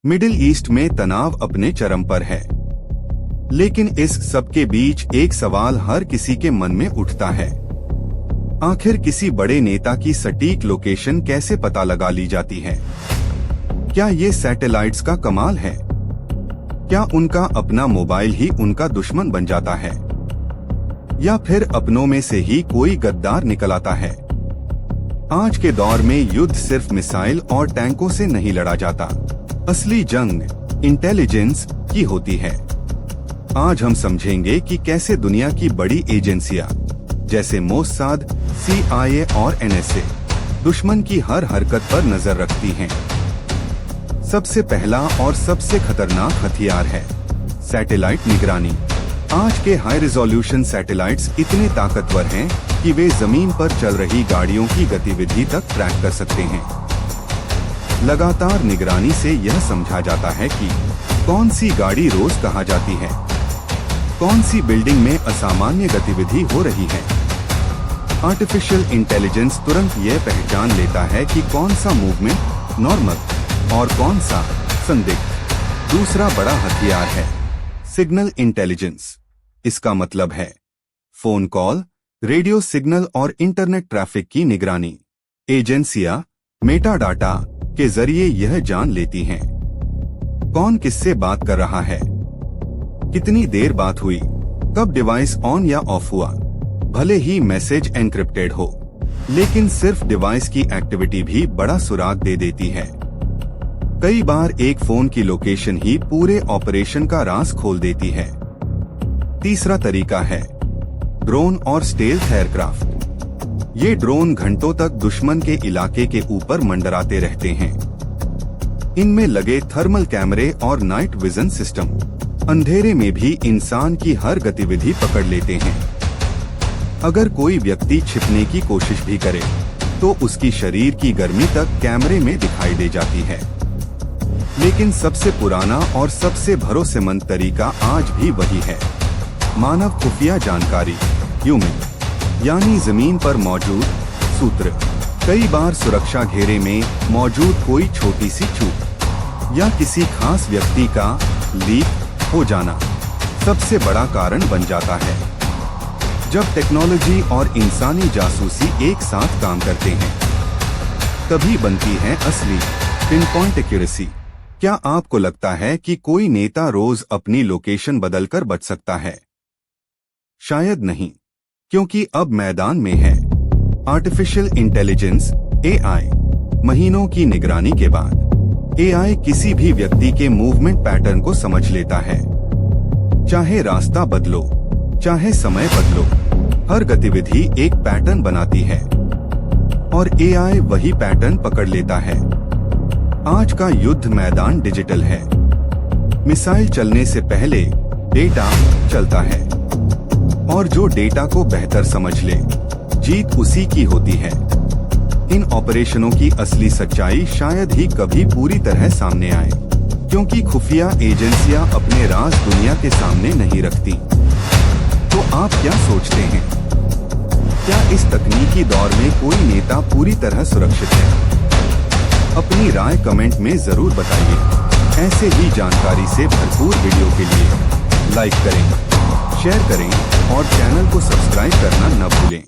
Middle east में तनाव अपने चरम पर है, लेकिन इस सब के बीच एक सवाल हर किसी के मन में उठता है। आखिर किसी बड़े नेता की सटीक लोकेशन कैसे पता लगा ली जाती है? क्या ये सैटेलाइट्स का कमाल है? क्या उनका अपना मोबाइल ही उनका दुश्मन बन जाता है, या फिर अपनों में से ही कोई गद्दार निकल आता है? आज के दौर में युद्ध सिर्फ मिसाइल और टैंकों से नहीं लड़ा जाता, असली जंग इंटेलिजेंस की होती है। आज हम समझेंगे कि कैसे दुनिया की बड़ी एजेंसियां जैसे मोसाद, CIA और NSA दुश्मन की हर हरकत पर नजर रखती हैं। सबसे पहला और सबसे खतरनाक हथियार है सैटेलाइट निगरानी। आज के हाई रिजोल्यूशन सैटेलाइट्स इतने ताकतवर हैं कि वे जमीन पर चल रही गाड़ियों की गतिविधि तक ट्रैक कर सकते हैं। लगातार निगरानी से यह समझा जाता है कि कौन सी गाड़ी रोज कहाँ जाती है, कौन सी बिल्डिंग में असामान्य गतिविधि हो रही है। आर्टिफिशियल इंटेलिजेंस तुरंत यह पहचान लेता है कि कौन सा मूवमेंट नॉर्मल और कौन सा संदिग्ध। दूसरा बड़ा हथियार है सिग्नल इंटेलिजेंस। इसका मतलब है फोन कॉल, रेडियो सिग्नल और इंटरनेट ट्रैफिक की निगरानी। एजेंसियां मेटाडाटा के जरिए यह जान लेती हैं कौन किससे बात कर रहा है, कितनी देर बात हुई, कब डिवाइस ऑन या ऑफ हुआ। भले ही मैसेज एन्क्रिप्टेड हो, लेकिन सिर्फ डिवाइस की एक्टिविटी भी बड़ा सुराग दे देती है। कई बार एक फोन की लोकेशन ही पूरे ऑपरेशन का राज खोल देती है। तीसरा तरीका है ड्रोन और स्टेल्थ एयरक्राफ्ट। ये ड्रोन घंटों तक दुश्मन के इलाके के ऊपर मंडराते रहते हैं। इनमें लगे थर्मल कैमरे और नाइट विजन सिस्टम अंधेरे में भी इंसान की हर गतिविधि पकड़ लेते हैं। अगर कोई व्यक्ति छिपने की कोशिश भी करे तो उसकी शरीर की गर्मी तक कैमरे में दिखाई दे जाती है। लेकिन सबसे पुराना और सबसे भरोसेमंद तरीका आज भी वही है, मानव खुफिया जानकारी ह्यूमन, यानी जमीन पर मौजूद सूत्र। कई बार सुरक्षा घेरे में मौजूद कोई छोटी सी चूक या किसी खास व्यक्ति का लीक हो जाना सबसे बड़ा कारण बन जाता है। जब टेक्नोलॉजी और इंसानी जासूसी एक साथ काम करते हैं, तभी बनती है असली पिनपॉइंट एक्यूरेसी। क्या आपको लगता है कि कोई नेता रोज अपनी लोकेशन बदलकर बच सकता है? शायद नहीं, क्योंकि अब मैदान में है आर्टिफिशियल इंटेलिजेंस AI। महीनों की निगरानी के बाद AI किसी भी व्यक्ति के मूवमेंट पैटर्न को समझ लेता है। चाहे रास्ता बदलो, चाहे समय बदलो, हर गतिविधि एक पैटर्न बनाती है और AI वही पैटर्न पकड़ लेता है। आज का युद्ध मैदान डिजिटल है। मिसाइल चलने से पहले डेटा चलता है और जो डेटा को बेहतर समझ ले, जीत उसी की होती है। इन ऑपरेशनों की असली सच्चाई शायद ही कभी पूरी तरह सामने आए, क्योंकि खुफिया एजेंसियां अपने राज दुनिया के सामने नहीं रखती। तो आप क्या सोचते हैं? क्या इस तकनीकी दौर में कोई नेता पूरी तरह सुरक्षित है? अपनी राय कमेंट में जरूर बताइए। ऐसे ही जानकारी से भरपूर वीडियो के लिए लाइक करें, शेयर करें और चैनल को सब्सक्राइब करना न भूलें।